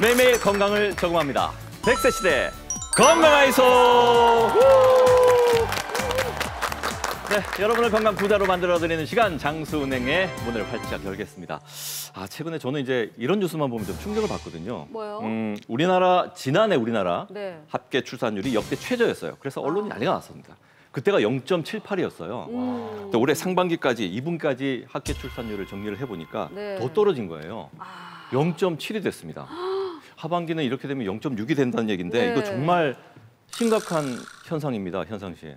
매일매일 건강을 저금합니다. 100세 시대 건강하이소. 네, 여러분을 건강 부자로 만들어드리는 시간 장수은행의 문을 활짝 열겠습니다. 최근에 저는 이제 이런 뉴스만 보면 좀 충격을 받거든요. 뭐요? 지난해 우리나라 네. 합계 출산율이 역대 최저였어요. 그래서 언론이 난리가 났습니다. 그때가 0.78이었어요. 올해 상반기까지 2분까지 합계 출산율을 정리를 해보니까 네. 더 떨어진 거예요. 0.7이 됐습니다. 하반기는 이렇게 되면 0.6이 된다는 얘기인데 네. 이거 정말 심각한 현상입니다, 현상 씨.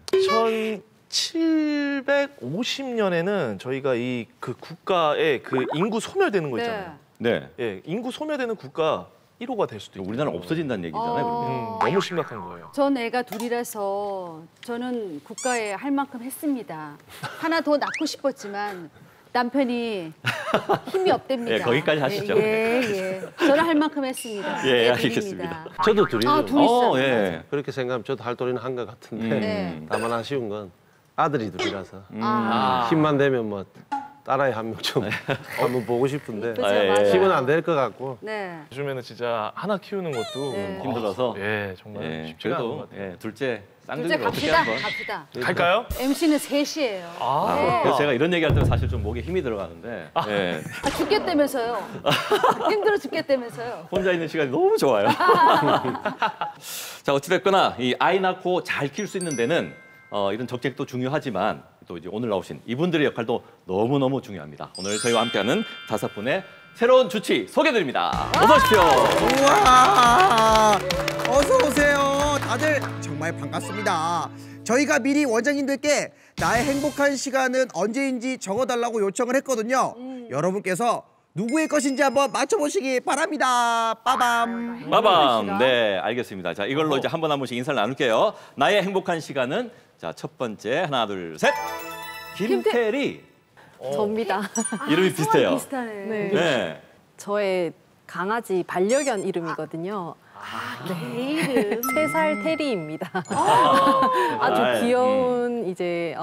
1750년에는 저희가 그 국가의 그 인구 소멸되는 거 있잖아요. 네. 예, 인구 소멸되는 국가 1호가 될 수도 있고. 우리나라는 없어진다는 얘기잖아요, 그러면. 너무 심각한 거예요. 전 애가 둘이라서 저는 국가에 할 만큼 했습니다. 하나 더 낳고 싶었지만 남편이 힘이 없답니다. 예, 거기까지 하시죠. 예. 저는 할 만큼 했습니다. 예, 애 알겠습니다. 둘입니다. 저도 둘이죠. 둘 있어요. 예. 그렇게 생각하면 저도 할 도리는 한 것 같은데 네. 다만 아쉬운 건 아들이 둘이라서 아. 힘만 되면 뭐 딸아이 한 명 좀 한번 보고 싶은데 그죠, 예. 맞아요. 힘은 안 될 것 같고 네. 요즘에는 진짜 하나 키우는 것도 네. 힘들어서. 예, 정말 쉽지가 않은 것 그래도 같아요. 둘째 둘째 쌍둥이를 어떻게 갑시다. 한번. 갑시다. 갈까요? MC는 셋이에요. 그래서 제가 이런 얘기할 때는 사실 좀 목에 힘이 들어가는데 예. 죽겠다면서요. 힘들어 죽겠다면서요. 혼자 있는 시간이 너무 좋아요. 자, 어찌됐거나 이 아이 낳고 잘 키울 수 있는 데는 이런 정책도 중요하지만 또 이제 오늘 나오신 이분들의 역할도 너무너무 중요합니다. 오늘 저희와 함께하는 5분의 새로운 주치 소개드립니다. 어서 오십시오. 우와, 어서 오세요. 다들 정말 반갑습니다. 저희가 미리 원장님들께 나의 행복한 시간은 언제인지 적어달라고 요청을 했거든요. 여러분께서 누구의 것인지 한번 맞춰보시기 바랍니다. 빠밤. 빠밤. 네, 알겠습니다. 자, 이걸로 이제 한 분씩 인사를 나눌게요. 나의 행복한 시간은 자, 첫 번째 하나, 둘, 셋. 김태리. 접니다. 이름이 비슷해요. 비슷하네. 네. 네. 저의 강아지 반려견 이름이거든요. 내 이름. 3살 테리입니다. 아, 아주 귀여운 이제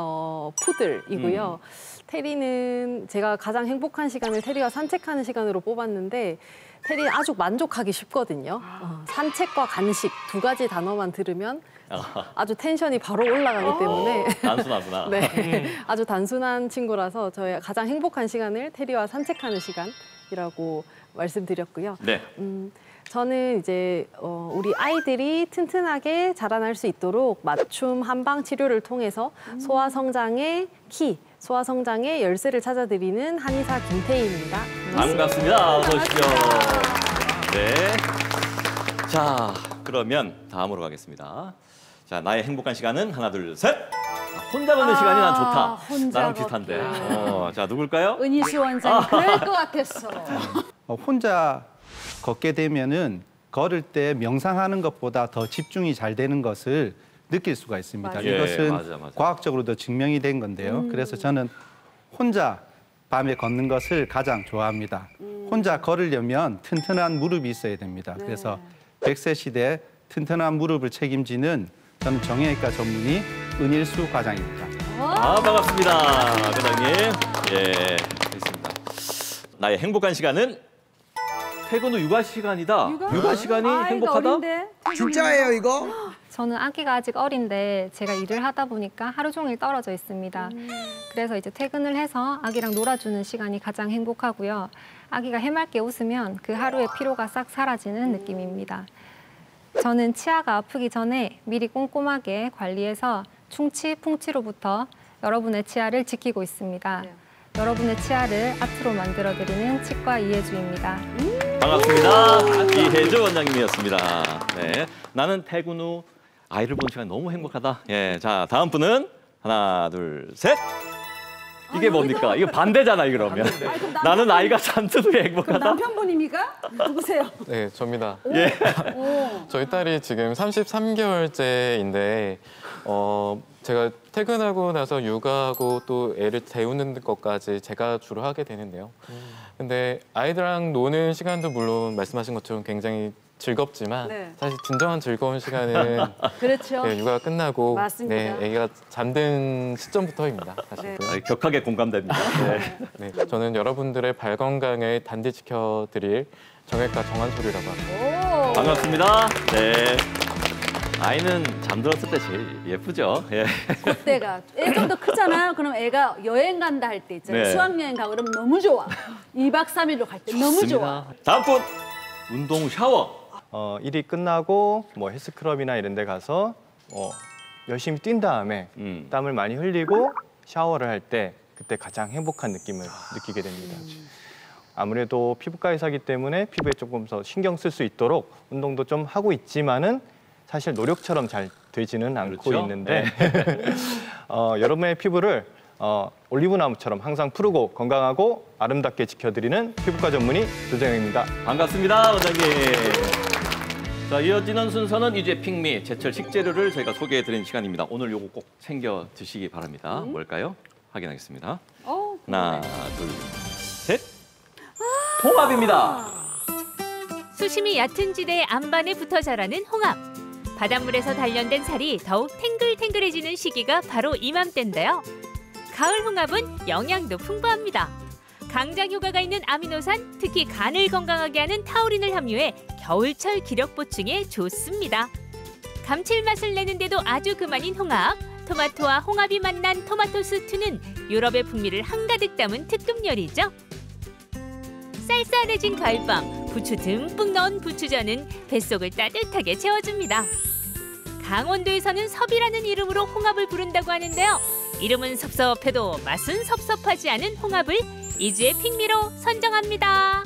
푸들이고요. 테리는 제가 가장 행복한 시간을 테리와 산책하는 시간으로 뽑았는데 테리는 아주 만족하기 쉽거든요. 산책과 간식 2가지 단어만 들으면 아주 텐션이 바로 올라가기 때문에 단순하구나. 네, 아주 단순한 친구라서 저의 가장 행복한 시간을 테리와 산책하는 시간이라고 말씀드렸고요. 네. 저는 이제 우리 아이들이 튼튼하게 자라날 수 있도록 맞춤 한방 치료를 통해서 소아 성장의 키, 소아 성장의 열쇠를 찾아드리는 한의사 김태희입니다. 반갑습니다. 어서 오십시오. 네. 자, 그러면 다음으로 가겠습니다. 자, 나의 행복한 시간은 하나, 둘, 셋. 혼자 걷는 시간이 난 좋다. 혼자 나랑 비슷한데. 자, 누굴까요? 은희수 원장님 그럴 것 같았어. 혼자 걷게 되면은 걸을 때 명상하는 것보다 더 집중이 잘 되는 것을 느낄 수가 있습니다. 맞아요. 이것은 맞아. 과학적으로도 증명이 된 건데요. 그래서 저는 혼자 밤에 걷는 것을 가장 좋아합니다. 혼자 걸으려면 튼튼한 무릎이 있어야 됩니다. 그래서 100세 시대 튼튼한 무릎을 책임지는 저는 정형외과 전문의 은일수 과장입니다. 반갑습니다. 과장님. 예, 알겠습니다. 나의 행복한 시간은 퇴근 후 육아 시간이다. 육아 시간이 행복하다? 어린데? 진짜예요, 이거? 저는 아기가 아직 어린데 제가 일을 하다 보니까 하루 종일 떨어져 있습니다. 그래서 이제 퇴근을 해서 아기랑 놀아주는 시간이 가장 행복하고요. 아기가 해맑게 웃으면 그 하루의 피로가 싹 사라지는 느낌입니다. 저는 치아가 아프기 전에 미리 꼼꼼하게 관리해서 충치, 풍치로부터 여러분의 치아를 지키고 있습니다. 여러분의 치아를 아트로 만들어드리는 치과 이혜주입니다. 반갑습니다. 이혜주 원장님이었습니다. 네, 나는 퇴근 후 아이를 보는 시간이 너무 행복하다. 예, 자, 다음 분은 하나, 둘, 셋. 이게 뭡니까? 이거 반대잖아, 그러면. 나는 아이가 잠든 후에 행복하다. 남편분입니까? 누구세요? 네, 접니다. 예. 저희 딸이 지금 33개월째인데 제가 퇴근하고 나서 육아하고 또 애를 재우는 것까지 제가 주로 하게 되는데요. 근데 아이들랑 노는 시간도 물론 말씀하신 것처럼 굉장히 즐겁지만 사실 진정한 즐거운 시간은 그렇죠. 네, 육아가 끝나고 맞습니다. 네, 아기가 잠든 시점부터입니다. 사실. 격하게 공감됩니다. 네, 저는 여러분들의 발 건강을 단디 지켜드릴 정형외과 정한솔이라고 합니다. 반갑습니다. 네. 아이는 잠들었을 때 제일 예쁘죠. 예. 그때가 애 좀 더 크잖아요. 그럼 애가 여행 간다 할 때 있잖아요. 네. 수학여행 가고 그러면 너무 좋아. 2박 3일로 갈 때 너무 좋아. 다음 분 운동 샤워. 일이 끝나고 뭐 헬스클럽이나 이런 데 가서 열심히 뛴 다음에 땀을 많이 흘리고 샤워를 할 때 그때 가장 행복한 느낌을 느끼게 됩니다. 아무래도 피부과 의사이기 때문에 피부에 조금 더 신경 쓸 수 있도록 운동도 좀 하고 있지만은 사실 노력처럼 잘 되지는 않고 그렇죠? 있는데 여러분의 피부를 올리브나무처럼 항상 푸르고 건강하고 아름답게 지켜드리는 피부과 전문의 조정영입니다. 반갑습니다, 원장님. 자, 이어지는 순서는 이제 핑미 제철 식재료를 저희가 소개해드리는 시간입니다. 오늘 요거 꼭 챙겨 드시기 바랍니다. 뭘까요? 확인하겠습니다. 하나, 둘, 셋. 홍합입니다. 수심이 얕은 지대의 안반에 붙어 자라는 홍합. 바닷물에서 단련된 살이 더욱 탱글탱글해지는 시기가 바로 이맘때인데요. 가을 홍합은 영양도 풍부합니다. 강장 효과가 있는 아미노산, 특히 간을 건강하게 하는 타우린을 함유해 겨울철 기력 보충에 좋습니다. 감칠맛을 내는데도 아주 그만인 홍합. 토마토와 홍합이 만난 토마토 스튜는 유럽의 풍미를 한가득 담은 특급 요리죠. 쌀쌀해진 가을밤, 부추 듬뿍 넣은 부추전은 뱃속을 따뜻하게 채워줍니다. 강원도에서는 섭이라는 이름으로 홍합을 부른다고 하는데요. 이름은 섭섭해도 맛은 섭섭하지 않은 홍합을 이주의 핑미로 선정합니다.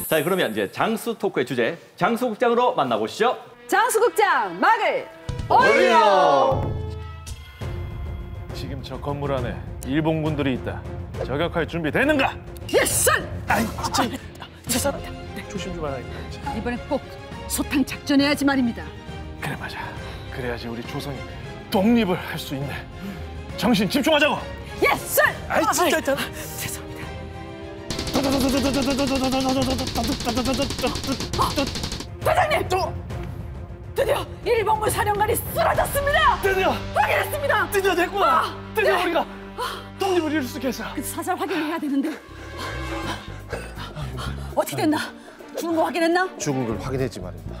자, 그러면 이제 장수 토크의 주제 장수국장으로 만나보시죠. 장수국장 막을 올려! 지금 저 건물 안에 일본군들이 있다. 저격할 준비 됐는가? 예스! 아이, 진짜 저 사람 조심 좀 하라니까. 이번에 꼭 소탕 작전해야지 말입니다. 그래 맞아. 그래야지 우리 조선이 독립을 할 수 있네. 정신 집중하자고. 예스! 아이 진짜 있잖아. 죄송합니다. 대장님! 드디어 일본군 사령관이 쓰러졌습니다. 드디어 확인했습니다. 드디어 됐구나. 드디어 우리가 독립을 이룰 수 있겠어. 그 사살 확인해야 되는데 어떻게 됐나? 죽은 거 확인했나? 죽은 걸 확인했지 말입니다.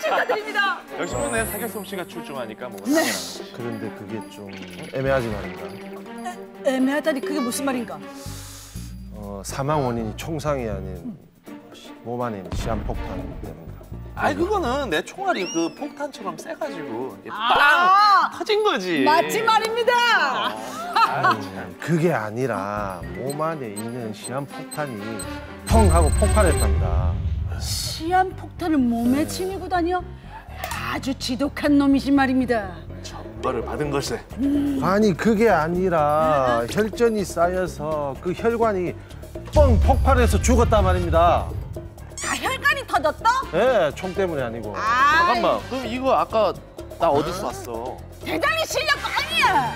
축하드립니다. 역시 뭐 내 사격 솜씨가 출중하니까 뭐. 네. 그런데 그게 좀 애매하지 말입니다. 애매하다니 그게 무슨 말인가? 사망 원인이 총상이 아닌 몸 안에 있는 시한폭탄 때문에. 아이 그거는 내 총알이 그 폭탄처럼 세가지고 이게 빵 터진 거지. 맞지 말입니다. 그게 아니라 몸 안에 있는 시한폭탄이 펑 하고 폭발했답니다. 시한폭탄을 몸에 지니고 다녀? 아주 지독한 놈이지 말입니다. 전벌을 받은 걸세. 아니 그게 아니라 혈전이 쌓여서 그 혈관이 뻥 폭발해서 죽었단 말입니다. 다 혈관이 터졌다? 예, 총 때문이 아니고. 잠깐만. 그럼 이거 아까 나 어디서 왔어? 대단히 실력 아니야.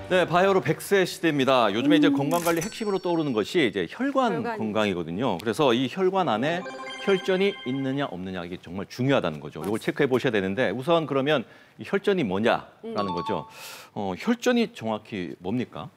네, 바이오로 100세 시대입니다. 요즘에 이제 건강관리 핵심으로 떠오르는 것이 이제 혈관 건강이거든요. 그래서 이 혈관 안에 혈전이 있느냐 없느냐 이게 정말 중요하다는 거죠. 이걸 체크해 보셔야 되는데 우선 그러면 이 혈전이 뭐냐라는 거죠. 혈전이 정확히 뭡니까?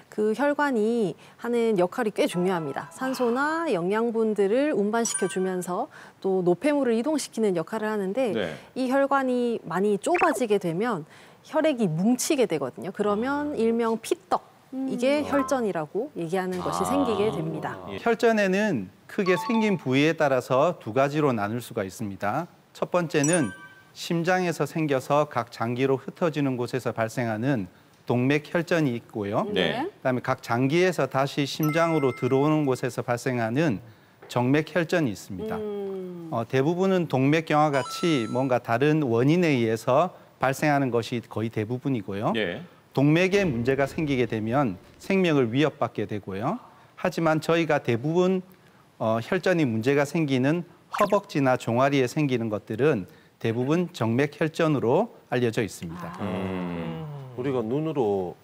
그 혈관이 하는 역할이 꽤 중요합니다. 산소나 영양분들을 운반시켜 주면서 또 노폐물을 이동시키는 역할을 하는데 네. 이 혈관이 많이 좁아지게 되면 혈액이 뭉치게 되거든요. 그러면 일명 피떡, 이게 혈전이라고 얘기하는 것이 생기게 됩니다. 혈전에는 크게 생긴 부위에 따라서 두 가지로 나눌 수가 있습니다. 첫 번째는 심장에서 생겨서 각 장기로 흩어지는 곳에서 발생하는 동맥혈전이 있고요. 네. 그다음에 각 장기에서 다시 심장으로 들어오는 곳에서 발생하는 정맥혈전이 있습니다. 대부분은 동맥경화 같이 뭔가 다른 원인에 의해서 발생하는 것이 거의 대부분이고요. 예. 동맥에 문제가 생기게 되면 생명을 위협받게 되고요. 하지만 저희가 대부분 혈전이 문제가 생기는 허벅지나 종아리에 생기는 것들은 대부분 정맥혈전으로 알려져 있습니다. 우리가 눈으로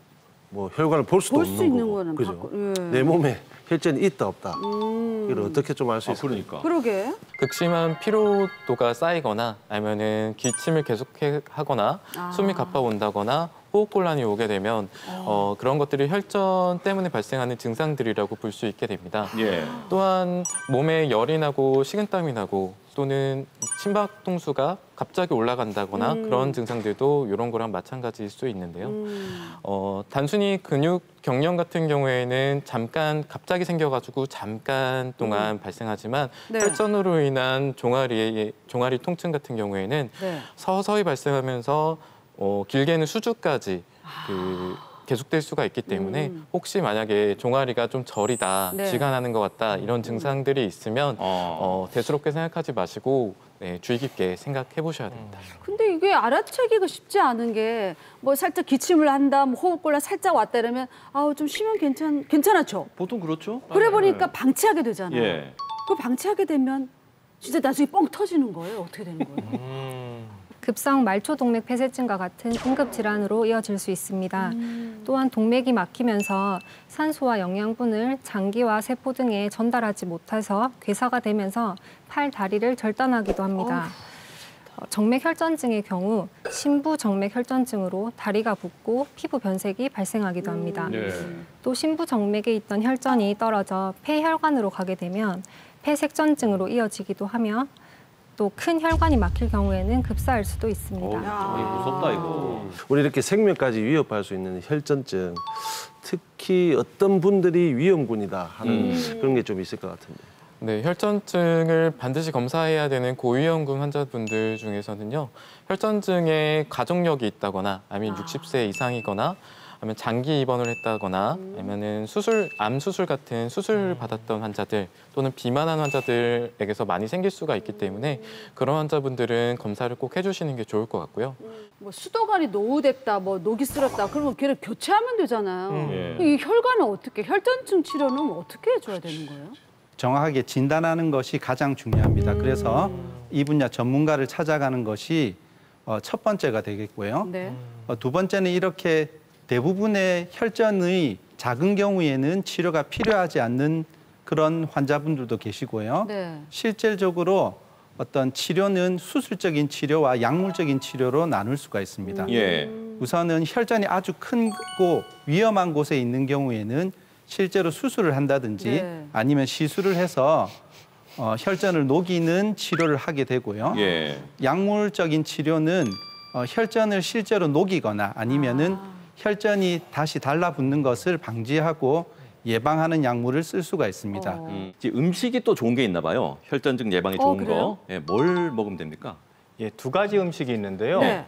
뭐 혈관을 볼 수도 볼 수 없는 있는 거고, 거는 그죠? 예. 내 몸에 혈전이 있다 없다. 이걸 어떻게 좀 알 수 있을까요? 그러니까. 그러게. 극심한 피로도가 쌓이거나 아니면은 기침을 계속하거나 숨이 가빠온다거나 호흡곤란이 오게 되면 그런 것들이 혈전 때문에 발생하는 증상들이라고 볼 수 있게 됩니다. 예. 또한 몸에 열이 나고 식은땀이 나고 또는 심박동수가 갑자기 올라간다거나 그런 증상들도 이런 거랑 마찬가지일 수 있는데요. 단순히 근육 경련 같은 경우에는 잠깐 갑자기 생겨가지고 잠깐 동안 발생하지만 네. 혈전으로 인한 종아리 통증 같은 경우에는 네. 서서히 발생하면서 길게는 수주까지 계속될 수가 있기 때문에 혹시 만약에 종아리가 좀 저리다, 네. 쥐가 나는 것 같다 이런 증상들이 있으면 대수롭게 생각하지 마시고 주의 깊게 생각해 보셔야 됩니다. 근데 이게 알아채기가 쉽지 않은 게 뭐 살짝 기침을 한다, 뭐 호흡곤란 살짝 왔다 이러면 아우 좀 쉬면 괜찮았죠. 보통 그렇죠. 그래 보니까 방치하게 되잖아요. 예. 그 방치하게 되면 진짜 나중에 뻥 터지는 거예요. 어떻게 되는 거예요? 급성 말초동맥 폐쇄증과 같은 응급 질환으로 이어질 수 있습니다. 또한 동맥이 막히면서 산소와 영양분을 장기와 세포 등에 전달하지 못해서 괴사가 되면서 팔, 다리를 절단하기도 합니다. 정맥혈전증의 경우 심부정맥혈전증으로 다리가 붓고 피부 변색이 발생하기도 합니다. 또 심부정맥에 있던 혈전이 떨어져 폐혈관으로 가게 되면 폐색전증으로 이어지기도 하며 또 큰 혈관이 막힐 경우에는 급사할 수도 있습니다. 무섭다 이거. 우리 이렇게 생명까지 위협할 수 있는 혈전증, 특히 어떤 분들이 위험군이다 하는 그런 게 좀 있을 것 같은데. 네, 혈전증을 반드시 검사해야 되는 고위험군 환자분들 중에서는요. 혈전증에 가족력이 있다거나 아니면 60세 이상이거나 아니면 장기 입원을 했다거나 아니면은 암 수술 같은 수술을 받았던 환자들 또는 비만한 환자들에게서 많이 생길 수가 있기 때문에 그런 환자분들은 검사를 꼭 해주시는 게 좋을 것 같고요. 뭐 수도관이 노후됐다, 뭐 녹이 슬었다, 그러면 걔를 교체하면 되잖아요. 이 혈관은 어떻게, 혈전증 치료는 어떻게 해줘야 되는 거예요? 정확하게 진단하는 것이 가장 중요합니다. 그래서 이 분야 전문가를 찾아가는 것이 첫 번째가 되겠고요. 네. 두 번째는 이렇게 대부분의 혈전의 작은 경우에는 치료가 필요하지 않는 그런 환자분들도 계시고요. 네. 실질적으로 어떤 치료는 수술적인 치료와 약물적인 치료로 나눌 수가 있습니다. 우선은 혈전이 아주 크고 위험한 곳에 있는 경우에는 실제로 수술을 한다든지 아니면 시술을 해서 혈전을 녹이는 치료를 하게 되고요. 약물적인 치료는 혈전을 실제로 녹이거나 아니면은 혈전이 다시 달라붙는 것을 방지하고 예방하는 약물을 쓸 수가 있습니다. 음식이 또 좋은 게 있나 봐요. 혈전증 예방에 좋은 거. 뭘 먹으면 됩니까? 예, 두 가지 음식이 있는데요. 네.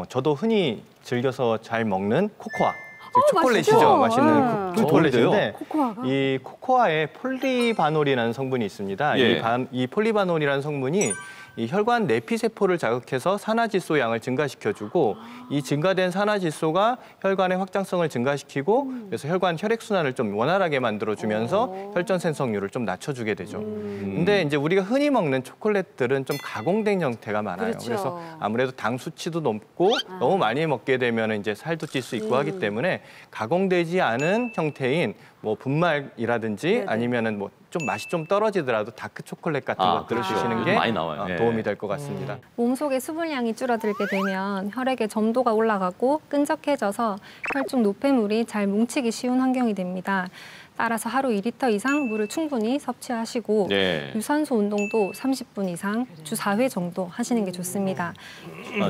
저도 흔히 즐겨서 잘 먹는 코코아. 맛있죠? 초콜릿이죠. 맛있는 초콜릿인데 코코아가? 이 코코아에 폴리바놀이라는 성분이 있습니다. 이 폴리바놀이라는 성분이 이 혈관 내피세포를 자극해서 산화질소 양을 증가시켜주고 이 증가된 산화질소가 혈관의 확장성을 증가시키고 그래서 혈관 혈액순환을 좀 원활하게 만들어주면서 혈전 생성률을 좀 낮춰주게 되죠. 근데 이제 우리가 흔히 먹는 초콜릿들은 좀 가공된 형태가 많아요. 그렇죠. 그래서 아무래도 당 수치도 높고 너무 많이 먹게 되면 이제 살도 찔 수 있고 하기 때문에 가공되지 않은 형태인 뭐 분말이라든지 아니면은 뭐 좀 맛이 좀 떨어지더라도 다크 초콜릿 같은 것들을 드시는 게 많이 나와요. 도움이 될 것 같습니다. 몸속의 수분량이 줄어들게 되면 혈액의 점도가 올라가고 끈적해져서 혈중 노폐물이 잘 뭉치기 쉬운 환경이 됩니다. 따라서 하루 2리터 이상 물을 충분히 섭취하시고 유산소 운동도 30분 이상 주 4회 정도 하시는 게 좋습니다.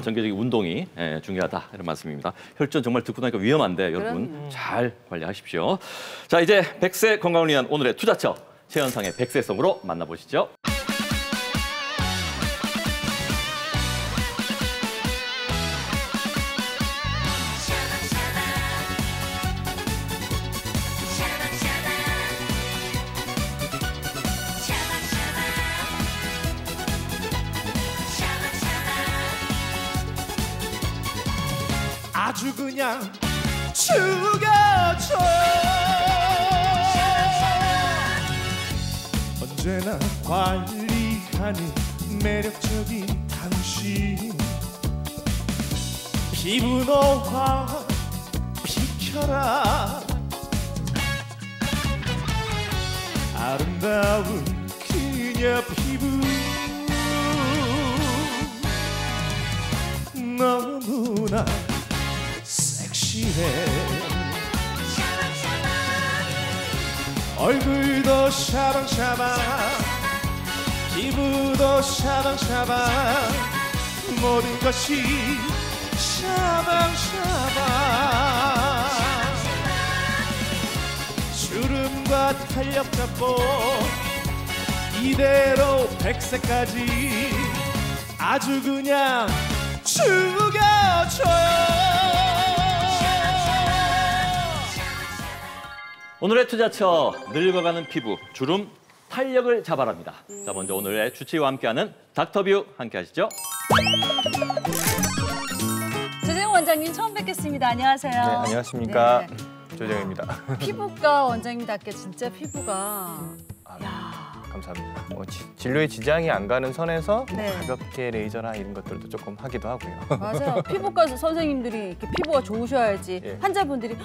정기적인 운동이 중요하다 이런 말씀입니다. 혈전 정말 듣고 나니까 위험한데 여러분 잘 관리하십시오. 자, 이제 100세 건강을 위한 오늘의 투자처 최현상의 100세성으로 만나보시죠. 아주 그냥 죽여줘. 언제나 관리하는 매력적인 당신, 피부 노화 비켜라. 아름다운 그녀 피부 너무나 섹시. 취해 얼굴도 샤방샤방 피부도 샤방샤방 모든 것이 샤방샤방 주름과 탄력 잡고 이대로 100세까지 아주 그냥 죽여줘요. 오늘의 투자처 늙어가는 피부 주름 탄력을 잡아랍니다. 자, 먼저 오늘의 주치의와 함께하는 닥터뷰 함께하시죠. 조재영 원장님 처음 뵙겠습니다. 안녕하세요. 네, 안녕하십니까. 네. 조정입니다. 피부과 원장님답게 진짜 피부가 감사합니다. 진료에 지장이 안 가는 선에서 네. 가볍게 레이저나 이런 것들도 조금 하기도 하고요. 맞아요. 피부과 선생님들이 이렇게 피부가 좋으셔야지 예. 환자분들이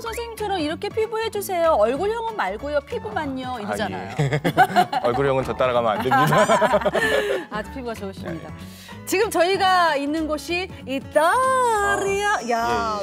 선생님처럼 이렇게 피부 해주세요. 얼굴형은 말고요. 피부만요. 이러잖아요. 예. 얼굴형은 저 따라가면 안 됩니다. 아주 피부가 좋으십니다. 지금 저희가 있는 곳이 이탈리아,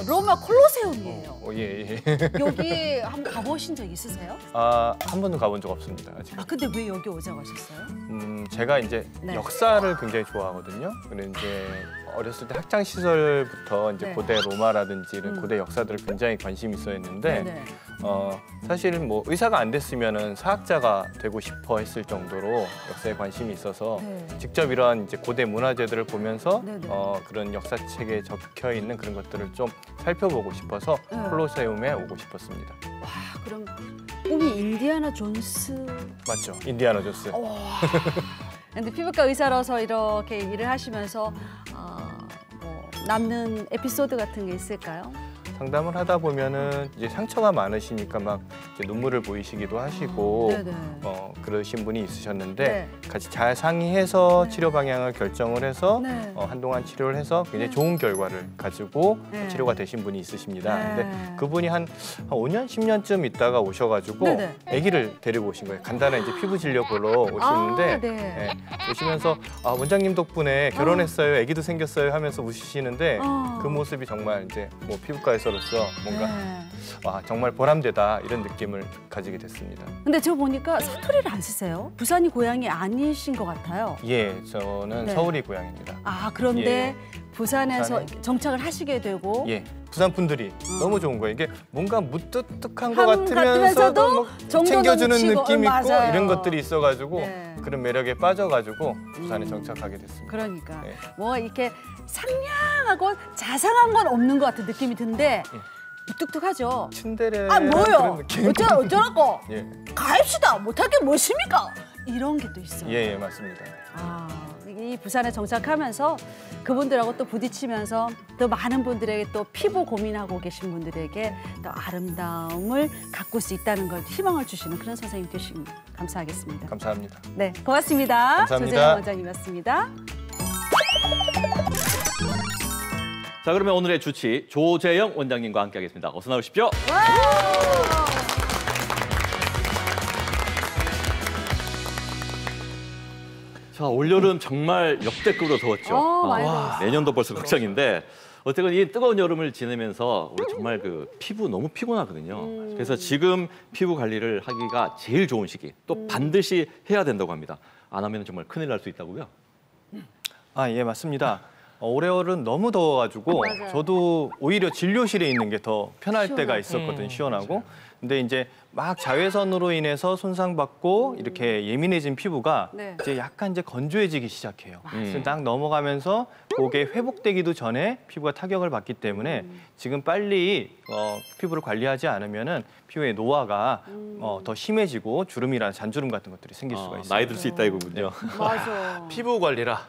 로마 콜로세움이에요. 예. 여기 한번 가보신 적 있으세요? 한 번도 가본 적 없습니다. 아직. 근데 왜 여기 오자고 하셨어요? 제가 이제 네. 역사를 굉장히 좋아하거든요. 그래서 이제 어렸을 때 학창 시절부터 이제 네. 고대 로마라든지 이런 고대 역사들 굉장히 관심이 있었는데 네네. 사실 뭐 의사가 안 됐으면은 사학자가 되고 싶어 했을 정도로 역사에 관심이 있어서 네. 직접 이러한 이제 고대 문화재들을 보면서 네네. 그런 역사책에 적혀 있는 그런 것들을 좀 살펴보고 싶어서 네. 콜로세움에 오고 싶었습니다. 그럼 꿈이 인디아나 존스. 맞죠? 인디아나 존스. 근데 피부과 의사로서 이렇게 일을 하시면서 뭐 남는 에피소드 같은 게 있을까요? 상담을 하다 보면은 이제 상처가 많으시니까 막 이제 눈물을 보이시기도 하시고 네네. 그러신 분이 있으셨는데 네. 같이 잘 상의해서 치료 방향을 결정을 해서 네. 한동안 치료를 해서 굉장히 좋은 결과를 가지고 네. 치료가 되신 분이 있으십니다. 네. 근데 그분이 한 5년, 10년쯤 있다가 오셔가지고 네네. 아기를 데리고 오신 거예요. 간단한 이제 피부 진료 보러 오시는데 네. 오시면서 원장님 덕분에 결혼했어요, 아기도 생겼어요 하면서 웃으시는데 그 모습이 정말 이제 뭐 피부과에서로서 뭔가 정말 보람되다 이런 느낌을 가지게 됐습니다. 근데 저 보니까 사투리를 안 쓰세요? 부산이 고향이 아니신 것 같아요. 예, 저는 네. 서울이 고향입니다. 그런데 부산에서 부산에? 정착을 하시게 되고 예, 부산 분들이 너무 좋은 거예요. 이게 뭔가 무뚝뚝한 것 같으면서도 같으면서도 뭐 정도 챙겨주는 넘치고, 느낌 있고 맞아요. 이런 것들이 있어가지고 네. 그런 매력에 빠져가지고 부산에 정착하게 됐습니다. 그러니까 예. 뭐 이렇게 상냥하고 자상한 건 없는 것 같은 느낌이 드는데 무뚝뚝하죠. 츤데레 뭐요? 그런 느낌. 어쩌라고? 예, 가입시다. 못할 게 무엇입니까? 이런 게 또 있어요. 예, 맞습니다. 이 부산에 정착하면서 그분들하고 또 부딪히면서 또 많은 분들에게 또 피부 고민하고 계신 분들에게 또 아름다움을 가꿀 수 있다는 걸 희망을 주시는 그런 선생님 되시면 감사하겠습니다. 감사합니다. 네, 고맙습니다. 감사합니다. 조재영 원장님이었습니다. 자, 그러면 오늘의 주치 조재영 원장님과 함께하겠습니다. 어서 나오십시오. 자, 올여름 정말 역대급으로 더웠죠. 많이 더웠어요. 내년도 벌써 걱정인데 어쨌든 이 뜨거운 여름을 지내면서 우리 정말 그 피부 너무 피곤하거든요. 그래서 지금 피부 관리를 하기가 제일 좋은 시기, 또 반드시 해야 된다고 합니다. 안 하면 정말 큰일 날 수 있다고요? 예, 맞습니다. 올해월은 너무 더워가지고 맞아요. 저도 오히려 진료실에 있는 게 더 편할 때가 시원하고. 있었거든요, 시원하고. 근데 이제 막 자외선으로 인해서 손상받고 이렇게 예민해진 피부가 네. 이제 약간 이제 건조해지기 시작해요. 그래서 딱 넘어가면서 그게 회복되기도 전에 피부가 타격을 받기 때문에 지금 빨리 피부를 관리하지 않으면은 피부의 노화가 더 심해지고 주름이나 잔주름 같은 것들이 생길 수가 있어요. 나이 들 수 있다 이거군요. 맞아. 피부 관리라.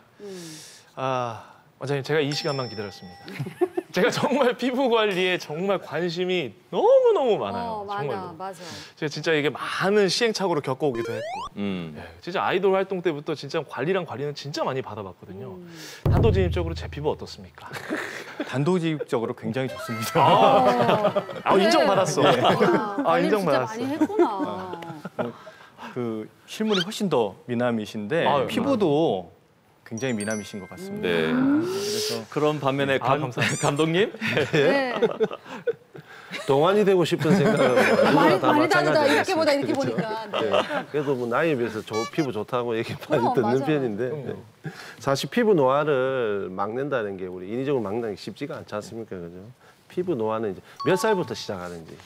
원장님 제가 이 시간만 기다렸습니다. 제가 정말 피부 관리에 정말 관심이 너무너무 많아요. 정말로. 맞아. 제가 진짜 이게 많은 시행착오를 겪어오기도 했고 진짜 아이돌 활동 때부터 진짜 관리는 진짜 많이 받아봤거든요. 단도직입적으로 제 피부 어떻습니까? 단도직입적으로 굉장히 좋습니다. 인정받았어. 관리를 진짜 인정받았어. 많이 했구나. 그 실물이 훨씬 더 미남이신데 피부도 굉장히 미남이신 것 같습니다. 네. 그래서 그런 반면에 감독님 네. 동안이 되고 싶은 생각은 많이 다르다. 이렇게 보다 이렇게 보니까. 네. 그래도 뭐 나이에 비해서 피부 좋다고 얘기 많이 듣는 맞아요. 편인데 네. 사실 피부 노화를 막는다는 게 우리 인위적으로 막는 게 쉽지가 않지 않습니까, 그죠? 피부 노화는 이제 몇 살부터 시작하는지.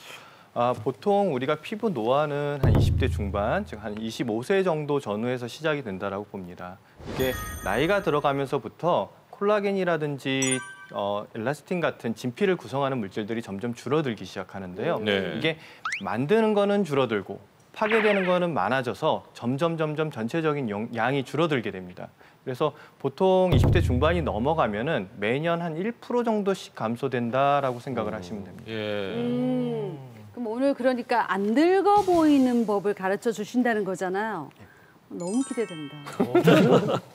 보통 우리가 피부 노화는 한 20대 중반, 즉 한 25세 정도 전후에서 시작이 된다라고 봅니다. 이게 나이가 들어가면서부터 콜라겐이라든지 엘라스틴 같은 진피를 구성하는 물질들이 점점 줄어들기 시작하는데요. 네. 이게 만드는 거는 줄어들고 파괴되는 거는 많아져서 점점 전체적인 양이 줄어들게 됩니다. 그래서 보통 20대 중반이 넘어가면은 매년 한 1% 정도씩 감소된다라고 생각을 하시면 됩니다. 그럼 오늘 그러니까 안 늙어 보이는 법을 가르쳐 주신다는 거잖아요. 너무 기대된다.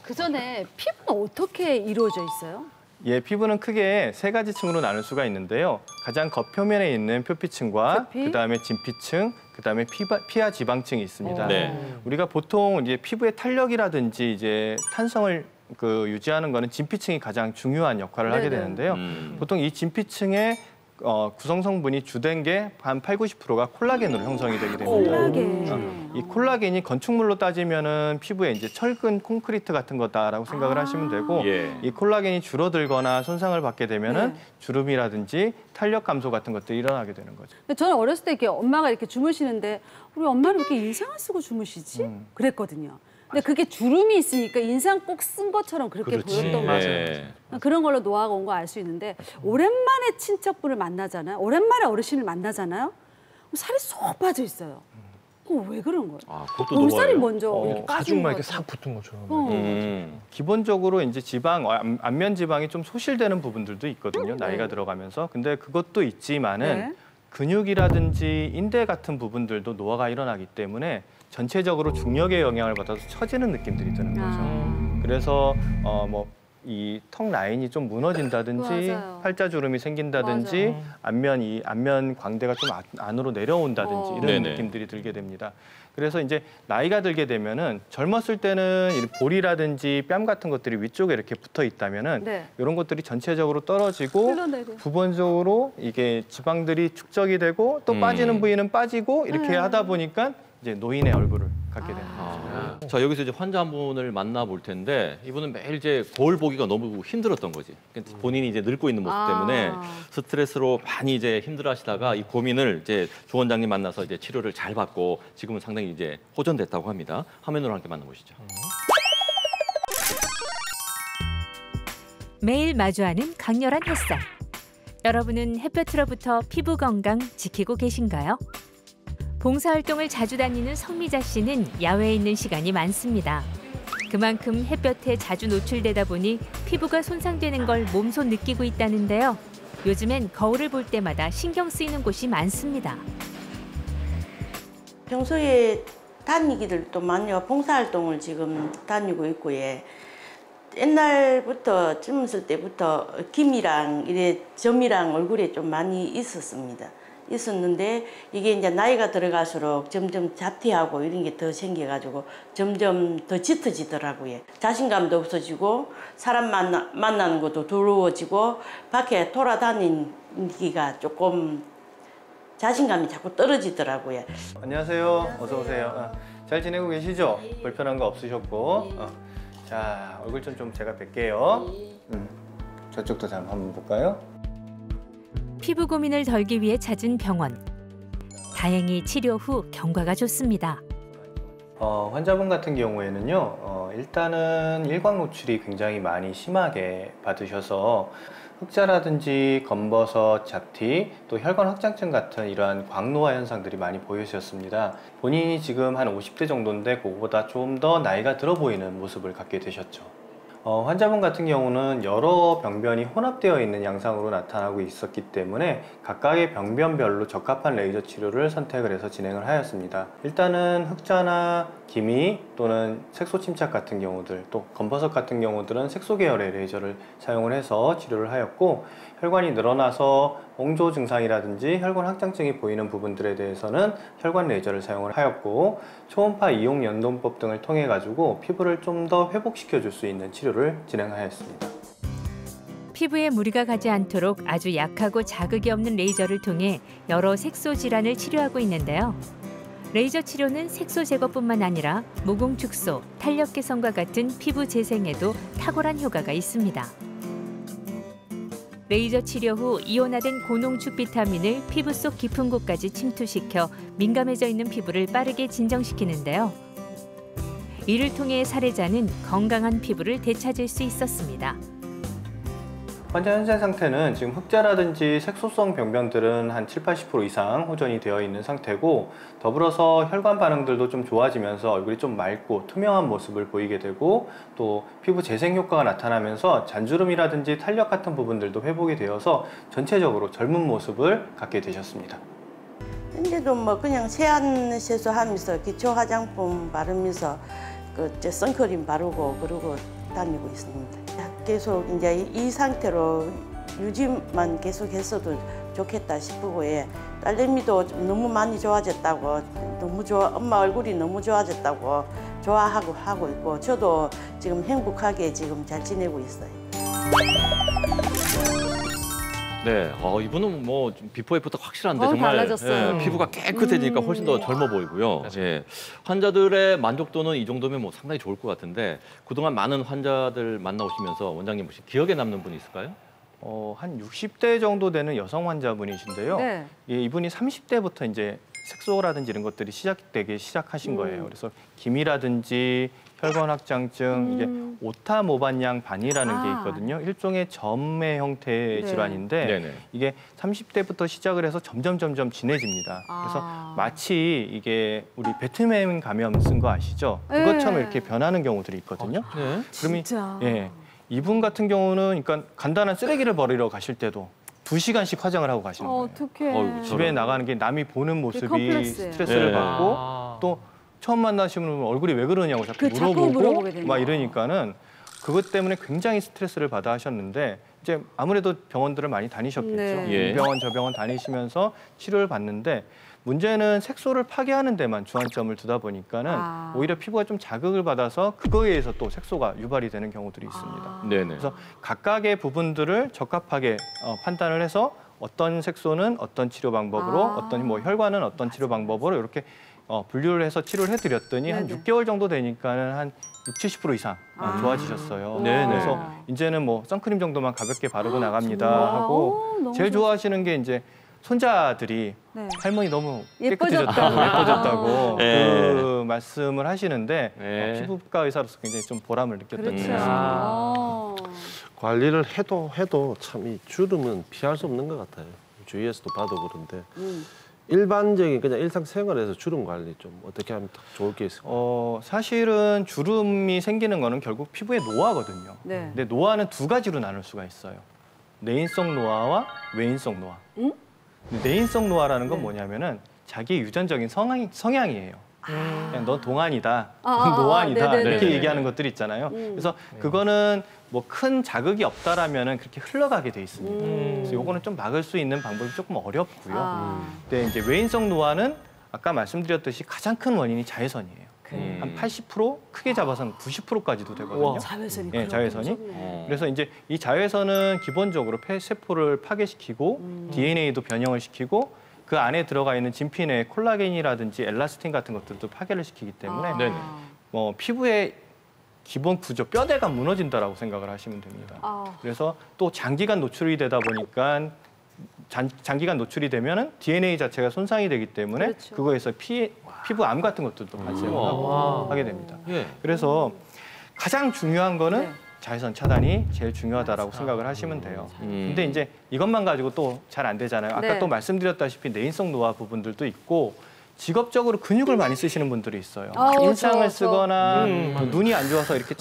그 전에 피부는 어떻게 이루어져 있어요? 예, 피부는 크게 세 가지 층으로 나눌 수가 있는데요. 가장 겉표면에 있는 표피층과 그다음에 진피층, 그다음에 피하 지방층이 있습니다. 우리가 보통 이제 피부의 탄력이라든지 이제 탄성을 유지하는 거는 진피층이 가장 중요한 역할을 하게 되는데요. 보통 이 진피층의 구성 성분이 주된 게 한 80~90%가 콜라겐으로 형성이 되게 됩니다. 콜라겐. 이 콜라겐이 건축물로 따지면은 피부에 이제 철근 콘크리트 같은 거다라고 생각을 하시면 되고 이 콜라겐이 줄어들거나 손상을 받게 되면은 주름이라든지 탄력 감소 같은 것들이 일어나게 되는 거죠. 저는 어렸을 때 이렇게 엄마가 이렇게 주무시는데 우리 엄마는 왜 이렇게 인상을 쓰고 주무시지? 그랬거든요. 근데 그게 주름이 있으니까 인상 꼭 쓴 것처럼 그렇게 보였던 거죠. 그런 걸로 노화가 온 거 알 수 있는데 오랜만에 친척분을 만나잖아요. 오랜만에 어르신을 만나잖아요. 살이 쏙 빠져 있어요. 왜 그런 거예요? 볼살이 먼저 이렇게 가죽만 이렇게 싹 붙은 것처럼. 기본적으로 이제 지방, 안면 지방이 좀 소실되는 부분들도 있거든요. 나이가 들어가면서. 근데 그것도 있지만은 근육이라든지 인대 같은 부분들도 노화가 일어나기 때문에 전체적으로 중력의 영향을 받아서 처지는 느낌들이 드는 거죠. 그래서 이 턱 라인이 좀 무너진다든지 팔자주름이 생긴다든지 안면 광대가 좀 안으로 내려온다든지 이런 느낌들이 들게 됩니다. 그래서 이제 나이가 들게 되면은 젊었을 때는 볼이라든지 뺨 같은 것들이 위쪽에 이렇게 붙어 있다면은 이런 것들이 전체적으로 떨어지고 부분적으로 이게 지방들이 축적이 되고 또 빠지는 부위는 빠지고 이렇게 하다 보니까 이제 노인의 얼굴을 갖게 되는 거죠. 자, 여기서 이제 환자 한 분을 만나볼 텐데 이분은 매일 이제 거울 보기가 너무 힘들었던 거지. 본인이 이제 늙고 있는 모습 때문에 스트레스로 많이 이제 힘들어하시다가 이 고민을 이제 조 원장님 만나서 이제 치료를 잘 받고 지금은 상당히 이제 호전됐다고 합니다. 화면으로 함께 만나보시죠. 매일 마주하는 강렬한 햇살. 여러분은 햇볕으로부터 피부 건강 지키고 계신가요? 봉사활동을 자주 다니는 성미자 씨는 야외에 있는 시간이 많습니다. 그만큼 햇볕에 자주 노출되다 보니 피부가 손상되는 걸 몸소 느끼고 있다는데요. 요즘엔 거울을 볼 때마다 신경 쓰이는 곳이 많습니다. 평소에 다니기들도 많요. 봉사활동을 지금 다니고 있고 옛날부터 젊었을 때부터 김이랑 점이랑 얼굴에 좀 많이 있었는데 이게 이제 나이가 들어갈수록 점점 잡티하고 이런 게 더 생겨가지고 점점 더 짙어지더라고요. 자신감도 없어지고 사람 만나는 것도 두려워지고 밖에 돌아다니기가 조금 자신감이 자꾸 떨어지더라고요. 안녕하세요. 어서 오세요. 잘 지내고 계시죠? 불편한 거 없으셨고. 자, 얼굴 좀 제가 뵐게요. 저쪽도 한번 볼까요? 피부 고민을 덜기 위해 찾은 병원. 다행히 치료 후 경과가 좋습니다. 환자분 같은 경우에는요, 일단은 일광 노출이 굉장히 많이 심하게 받으셔서 흑자라든지 검버섯, 잡티, 또 혈관 확장증 같은 이러한 광노화 현상들이 많이 보이셨습니다. 본인이 지금 한 50대 정도인데 그거보다 좀 더 나이가 들어 보이는 모습을 갖게 되셨죠. 환자분 같은 경우는 여러 병변이 혼합되어 있는 양상으로 나타나고 있었기 때문에 각각의 병변별로 적합한 레이저 치료를 선택을 해서 진행을 하였습니다. 일단은 흑자나 기미 또는 색소 침착 같은 경우들, 또 검버섯 같은 경우들은 색소 계열의 레이저를 사용을 해서 치료를 하였고, 혈관이 늘어나서 홍조 증상이라든지 혈관 확장증이 보이는 부분들에 대해서는 혈관 레이저를 사용을 하였고, 초음파 이용 연동법 등을 통해 가지고 피부를 좀 더 회복시켜 줄 수 있는 치료를 진행하였습니다. 피부에 무리가 가지 않도록 아주 약하고 자극이 없는 레이저를 통해 여러 색소 질환을 치료하고 있는데요. 레이저 치료는 색소 제거뿐만 아니라 모공 축소, 탄력 개선과 같은 피부 재생에도 탁월한 효과가 있습니다. 레이저 치료 후 이온화된 고농축 비타민을 피부 속 깊은 곳까지 침투시켜 민감해져 있는 피부를 빠르게 진정시키는데요. 이를 통해 사례자는 건강한 피부를 되찾을 수 있었습니다. 환자 현재 상태는 지금 흑자라든지 색소성 병변들은 한 70~80% 이상 호전이 되어 있는 상태고, 더불어서 혈관 반응들도 좀 좋아지면서 얼굴이 좀 맑고 투명한 모습을 보이게 되고, 또 피부 재생 효과가 나타나면서 잔주름이라든지 탄력 같은 부분들도 회복이 되어서 전체적으로 젊은 모습을 갖게 되셨습니다. 근데도 뭐 그냥 세안 세수하면서 기초 화장품 바르면서 그 선크림 바르고 그러고 다니고 있습니다. 계속 이제 이 상태로 유지만 계속했어도 좋겠다 싶고, 딸내미도 너무 많이 좋아졌다고, 너무 엄마 얼굴이 너무 좋아졌다고 좋아하고 하고 있고, 저도 지금 행복하게 지금 잘 지내고 있어요. 네, 이분은 뭐 비포 애프터 확실한데 정말 달라졌어요. 피부가 깨끗해지니까 훨씬 더 젊어 보이고요. 예, 환자들의 만족도는 이 정도면 뭐 상당히 좋을 것 같은데, 그동안 많은 환자들 만나오시면서 원장님 혹시 기억에 남는 분이 있을까요? 한 60대 정도 되는 여성 환자분이신데요. 네. 예, 이분이 30대부터 이제 색소라든지 이런 것들이 시작되기 시작하신 거예요. 그래서 기미라든지 혈관 확장증, 이게 오타모반양 반이라는 게 있거든요. 일종의 점의 형태의 질환인데, 네네. 이게 30대부터 시작을 해서 점점 진해집니다. 그래서 마치 이게 우리 배트맨 감염 쓴 거 아시죠? 그것처럼 이렇게 변하는 경우들이 있거든요. 그러면 진짜. 이분 같은 경우는 그러니까 간단한 쓰레기를 버리러 가실 때도 2시간씩 화장을 하고 가시는 거예요. 어떡해. 집에 나가는 게 남이 보는 모습이 컴플렉스예요. 스트레스를 받고, 또 처음 만나시면 얼굴이 왜 그러냐고 자꾸 물어보고 막 이러니까는 그것 때문에 굉장히 스트레스를 받아 하셨는데, 이제 아무래도 병원들을 많이 다니셨겠죠. 이 병원 저 병원 다니시면서 치료를 받는데, 문제는 색소를 파괴하는 데만 주안점을 두다 보니까는 오히려 피부가 좀 자극을 받아서 그거에 의해서 또 색소가 유발이 되는 경우들이 있습니다. 그래서 각각의 부분들을 적합하게 판단을 해서 어떤 색소는 어떤 치료 방법으로, 어떤 뭐 혈관은 어떤 치료 방법으로 이렇게 분류를 해서 치료를 해드렸더니 한 6개월 정도 되니까는 한 60~70% 이상 좋아지셨어요. 그래서 이제는 뭐 선크림 정도만 가볍게 바르고 나갑니다 하고, 제일 좋아하시는 게 이제 손자들이 할머니 너무 깨끗해졌다고, 예뻐졌다고 그 말씀을 하시는데, 피부과 의사로서 굉장히 좀 보람을 느꼈던 것 같습니다. 관리를 해도 참 이 주름은 피할 수 없는 것 같아요. 주위에서도 봐도 그런데. 일반적인 그냥 일상생활에서 주름 관리 좀 어떻게 하면 좋을 게 있을까요? 사실은 주름이 생기는 거는 결국 피부의 노화거든요. 근데 노화는 두 가지로 나눌 수가 있어요. 내인성 노화와 외인성 노화. 내인성 노화라는 건 뭐냐면은 자기 유전적인 성향이에요. 그냥 넌 동안이다, 노안이다 이렇게 얘기하는 것들이 있잖아요. 그래서 그거는 뭐 큰 자극이 없다라면은 그렇게 흘러가게 돼 있습니다. 그래서 요거는 좀 막을 수 있는 방법이 조금 어렵고요. 근데 이제 외인성 노화는 아까 말씀드렸듯이 가장 큰 원인이 자외선이에요. 한 80%, 크게 잡아서는 90%까지도 되거든요. 자외선이. 자외선이. 그래서 이제 이 자외선은 기본적으로 폐세포를 파괴시키고 DNA도 변형을 시키고, 그 안에 들어가 있는 진피내의 콜라겐이라든지 엘라스틴 같은 것들도 파괴를 시키기 때문에 피부의 기본 구조, 뼈대가 무너진다라고 생각을 하시면 됩니다. 그래서 또 장기간 노출이 되다 보니까 장기간 노출이 되면은 DNA 자체가 손상이 되기 때문에 그거에서 피부암 같은 것들도 발생을 하게 됩니다. 그래서 가장 중요한 거는 자외선 차단이 제일 중요하다라고 생각을 하시면 돼요. 근데 이제 이것만 가지고 또 잘 안 되잖아요. 아까 또 말씀드렸다시피 내인성 노화 부분들도 있고, 직업적으로 근육을 많이 쓰시는 분들이 있어요. 인상을 쓰거나 눈이 안 좋아서 이렇게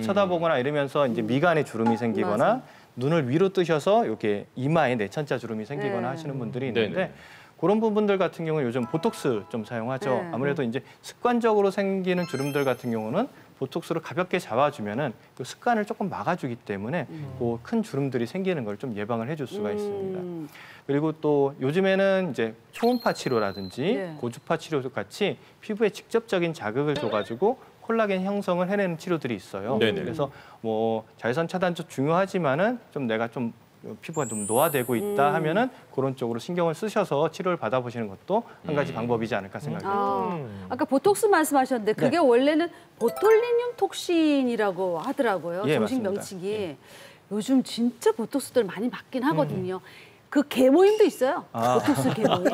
쳐다보거나 이러면서 이제 미간에 주름이 생기거나 눈을 위로 뜨셔서 이렇게 이마에 내천자 주름이 생기거나 하시는 분들이 있는데, 그런 부분들 같은 경우는 요즘 보톡스 좀 사용하죠. 아무래도 이제 습관적으로 생기는 주름들 같은 경우는 보톡스를 가볍게 잡아주면은 그 습관을 조금 막아주기 때문에 그 큰 주름들이 생기는 걸 좀 예방을 해줄 수가 있습니다. 그리고 또 요즘에는 이제 초음파 치료라든지 고주파 치료 같이 피부에 직접적인 자극을 줘가지고 콜라겐 형성을 해내는 치료들이 있어요. 네네. 그래서 뭐 자외선 차단도 중요하지만은 좀 내가 좀 피부가 좀 노화되고 있다 하면은 그런 쪽으로 신경을 쓰셔서 치료를 받아보시는 것도 한 가지 방법이지 않을까 생각합니다. 아까 보톡스 말씀하셨는데 그게 원래는 보톨리늄 톡신이라고 하더라고요. 예, 정식 맞습니다. 명칭이. 요즘 진짜 보톡스들 많이 맞긴 하거든요. 그 계모임도 있어요. 보톡스 계모임.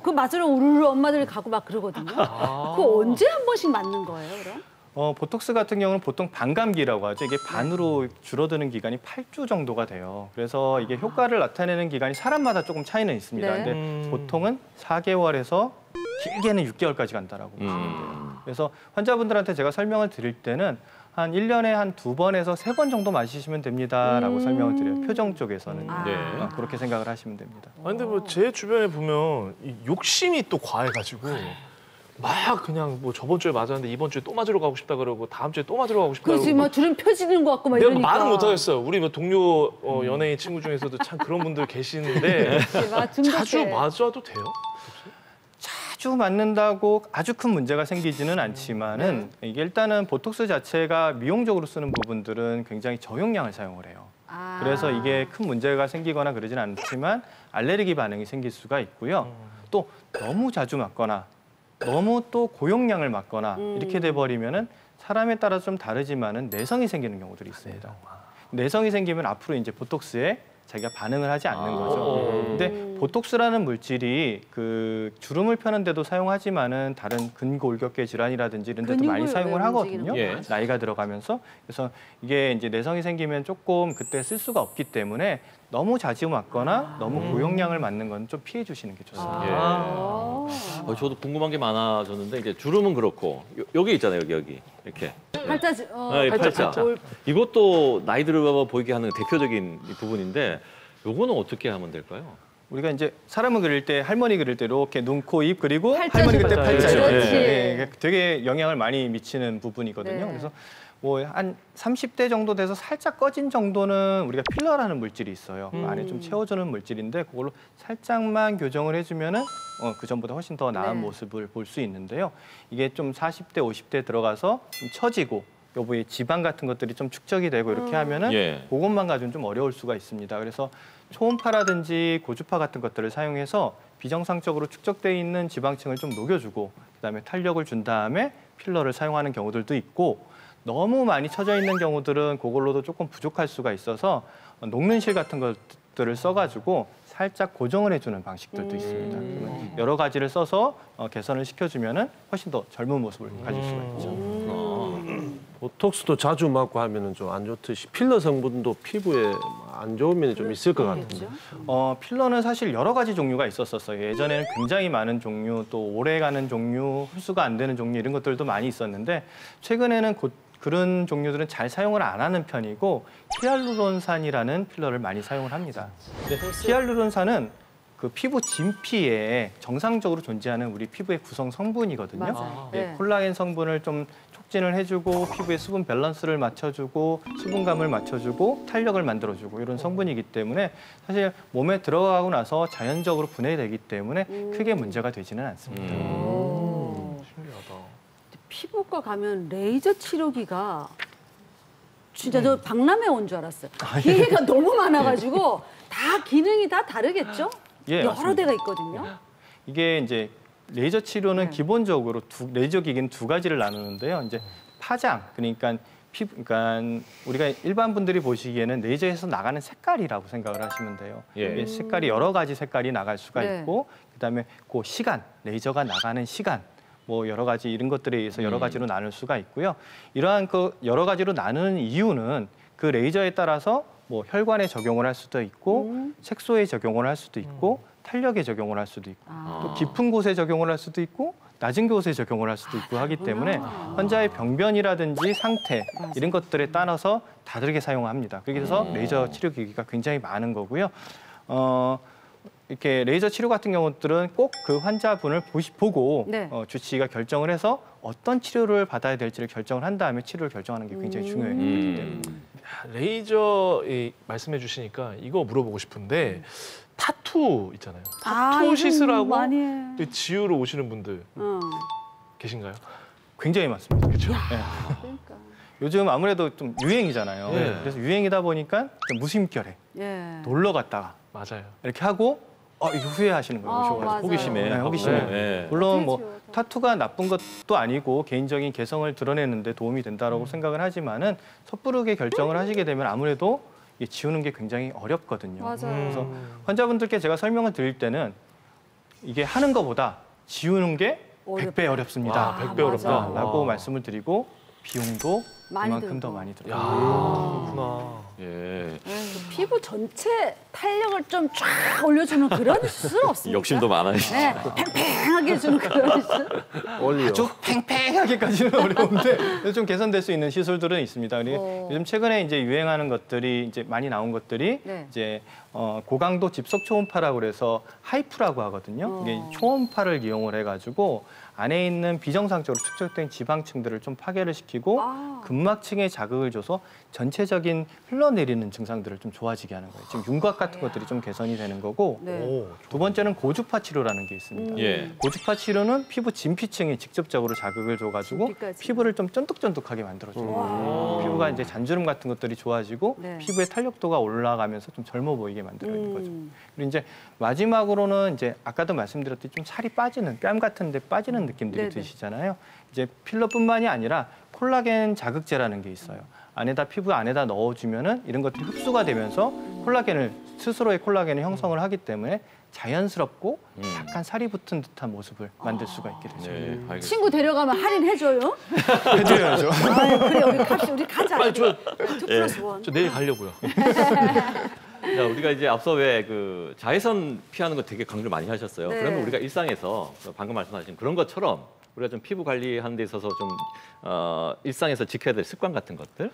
그 맞으러 우르르 엄마들 가고 막 그러거든요. 그거 언제 한 번씩 맞는 거예요, 그럼? 보톡스 같은 경우는 보통 반감기라고 하죠. 이게 반으로 줄어드는 기간이 8주 정도가 돼요. 그래서 이게 효과를 나타내는 기간이 사람마다 조금 차이는 있습니다. 네. 근데 보통은 4개월에서 길게는 6개월까지 간다라고 보시면 돼요. 그래서 환자분들한테 제가 설명을 드릴 때는 한 1년에 한 2번에서 3번 정도 마시시면 됩니다라고 설명을 드려요. 표정 쪽에서는. 그렇게 생각을 하시면 됩니다. 근데 뭐 제 주변에 보면 이 욕심이 또 과해가지고 막 그냥 뭐 저번 주에 맞았는데 이번 주에 또 맞으러 가고 싶다 그러고 다음 주에 또 맞으러 가고 싶다 그러고. 그렇지, 막 주름 펴지는 것 같고 막 내가 이러니까. 말은 못하겠어요. 우리 뭐 동료 연예인 친구 중에서도 참 그런 분들 계시는데 자주 맞아도 돼요? 자주 맞는다고 아주 큰 문제가 생기지는 않지만은 이게 일단은 보톡스 자체가 미용적으로 쓰는 부분들은 굉장히 저용량을 사용을 해요. 그래서 이게 큰 문제가 생기거나 그러진 않지만 알레르기 반응이 생길 수가 있고요. 또 너무 자주 맞거나 너무 또 고용량을 맞거나 이렇게 돼버리면은 사람에 따라 좀 다르지만은 내성이 생기는 경우들이 있습니다. 내성이 생기면 앞으로 이제 보톡스에 자기가 반응을 하지 않는 거죠. 근데 보톡스라는 물질이 그 주름을 펴는 데도 사용하지만은 다른 근골격계 질환이라든지 이런 데도 많이 사용을 하거든요. 나이가 들어가면서. 그래서 이게 이제 내성이 생기면 조금 그때 쓸 수가 없기 때문에 너무 자주 맞거나 너무 고용량을 맞는 건 좀 피해 주시는 게 좋습니다. 저도 궁금한 게 많아졌는데 이제 주름은 그렇고 여기 있잖아요, 여기 이렇게. 팔자, 팔자. 이것도 나이 들어 보이게 하는 대표적인 부분인데 요거는 어떻게 하면 될까요? 우리가 이제 사람을 그릴 때 할머니 그릴 때 이렇게 눈, 코, 입 그리고 팔자 할머니 그릴 때 그렇지. 팔자 그렇지. 이렇게 되게 영향을 많이 미치는 부분이거든요. 네. 그래서 뭐 한 30대 정도 돼서 살짝 꺼진 정도는 우리가 필러라는 물질이 있어요. 안에 좀 채워주는 물질인데 그걸로 살짝만 교정을 해주면은 그 전보다 훨씬 더 나은 모습을 볼 수 있는데요. 이게 좀 40대, 50대 들어가서 좀 처지고 여부의 지방 같은 것들이 좀 축적이 되고 이렇게 하면은 그것만 가지고는 좀 어려울 수가 있습니다. 그래서 초음파라든지 고주파 같은 것들을 사용해서 비정상적으로 축적돼 있는 지방층을 좀 녹여주고 그다음에 탄력을 준 다음에 필러를 사용하는 경우들도 있고 너무 많이 처져 있는 경우들은 그걸로도 조금 부족할 수가 있어서 녹는 실 같은 것들을 써가지고 살짝 고정을 해주는 방식들도 있습니다. 그러면 여러 가지를 써서 개선을 시켜주면은 훨씬 더 젊은 모습을 가질 수가 있죠. 보톡스도 자주 맞고 하면은 좀 안 좋듯이 필러 성분도 피부에 안 좋은 면이 좀 있을 것 같은데. 필러는 사실 여러 가지 종류가 있었어요. 예전에는 굉장히 많은 종류, 또 오래가는 종류, 흡수가 안 되는 종류 이런 것들도 많이 있었는데 최근에는 그런 종류들은 잘 사용을 안 하는 편이고 히알루론산이라는 필러를 많이 사용을 합니다. 근데 히알루론산은 그 피부 진피에 정상적으로 존재하는 우리 피부의 구성 성분이거든요. 콜라겐 성분을 좀 촉진을 해주고 피부의 수분 밸런스를 맞춰주고 수분감을 맞춰주고 탄력을 만들어주고 이런 성분이기 때문에 사실 몸에 들어가고 나서 자연적으로 분해되기 때문에 크게 문제가 되지는 않습니다. 신기하다. 피부과 가면 레이저 치료기가 진짜 저 박람회 온 줄 알았어요. 기계가 너무 많아가지고 다 기능이 다 다르겠죠? 여러 맞습니다. 대가 있거든요. 이게 이제 레이저 치료는 기본적으로 레이저 기기는 두 가지를 나누는데요. 이제 파장, 그러니까 우리가 일반 분들이 보시기에는 레이저에서 나가는 색깔이라고 생각을 하시면 돼요. 이게 색깔이 여러 가지 색깔이 나갈 수가 있고, 그다음에 그 시간, 레이저가 나가는 시간, 뭐 여러 가지 이런 것들에 의해서 여러 가지로 나눌 수가 있고요. 이러한 그 여러 가지로 나누는 이유는 그 레이저에 따라서 뭐 혈관에 적용을 할 수도 있고, 색소에 적용을 할 수도 있고, 탄력에 적용을 할 수도 있고, 또 깊은 곳에 적용을 할 수도 있고, 낮은 곳에 적용을 할 수도 있고 하기 때문에 환자의 병변이라든지 상태 이런 것들에 따라서 다르게 사용합니다. 그래서 레이저 치료 기기가 굉장히 많은 거고요. 이렇게 레이저 치료 같은 경우들은 꼭 그 환자분을 보고 주치의가 결정을 해서 어떤 치료를 받아야 될지를 결정을 한 다음에 치료를 결정하는 게 굉장히 중요해요. 레이저 말씀해 주시니까 이거 물어보고 싶은데 타투 있잖아요. 타투 시술하고 지우러 오시는 분들 계신가요? 굉장히 많습니다. 그렇죠. 그러니까. 요즘 아무래도 좀 유행이잖아요. 네. 그래서 유행이다 보니까 좀 무심결에 예. 놀러 갔다가 맞아요. 이렇게 하고 이거 후회하시는 거예요. 오셔가지고. 맞아요. 호기심에. 네, 호기심에. 네. 물론 뭐 타투가 나쁜 것도 아니고 개인적인 개성을 드러내는데 도움이 된다라고 생각을 하지만은 섣부르게 결정을 하시게 되면 아무래도 이 지우는 게 굉장히 어렵거든요. 맞아요. 그래서 환자분들께 제가 설명을 드릴 때는 이게 하는 것보다 지우는 게 100배 어렵습니다. 와, 100배 어렵다. 라고 와. 말씀을 드리고 비용도 많이 그만큼 들고. 더 많이 들어요. 그렇구나. 예. 피부 전체 탄력을 좀 쫙 올려주는 그런 수는 없습니까? 욕심도 많으시죠. 네, 팽팽하게 해주는 그런 수. 아주 팽팽하게까지는 어려운데 좀 개선될 수 있는 시술들은 있습니다. 그리고 요즘 최근에 이제 유행하는 것들이 이제 많이 나온 것들이 네. 이제 고강도 집속 초음파라고 그래서 하이프라고 하거든요. 이게 초음파를 이용을 해가지고 안에 있는 비정상적으로 축적된 지방층들을 좀 파괴를 시키고 근막층에 자극을 줘서 전체적인 흘러내리는 증상들을 좀 좋아지게 하는 거예요. 지금 윤곽 같은 것들이 좀 개선이 되는 거고 네. 두 번째는 고주파 치료라는 게 있습니다. 예. 고주파 치료는 피부 진피층에 직접적으로 자극을 줘가지고 진피까지. 피부를 좀 쫀득쫀득하게 만들어줘요. 피부가 이제 잔주름 같은 것들이 좋아지고 네. 피부의 탄력도가 올라가면서 좀 젊어 보이게 만들어주는 거죠. 그리고 이제 마지막으로는 이제 아까도 말씀드렸듯이 좀 살이 빠지는 뺨 같은데 빠지는 느낌들이 네네. 드시잖아요. 이제 필러뿐만이 아니라 콜라겐 자극제라는 게 있어요. 피부 안에다 넣어주면은 이런 것들이 흡수가 되면서 콜라겐을 스스로의 콜라겐을 형성을 하기 때문에 자연스럽고 약간 살이 붙은 듯한 모습을 만들 수가 있게 되죠. 네, 알겠습니다. 친구 데려가면 할인해줘요? 해드려야죠. 아유, 그래, 우리 가자. 빨리 저, 2+1. 저 내일 가려고요. 자, 우리가 이제 앞서 왜 그 자외선 피하는 거 되게 강조를 많이 하셨어요. 네. 그러면 우리가 일상에서 방금 말씀하신 그런 것처럼 우리가 좀 피부 관리하는 데 있어서 좀 일상에서 지켜야 될 습관 같은 것들,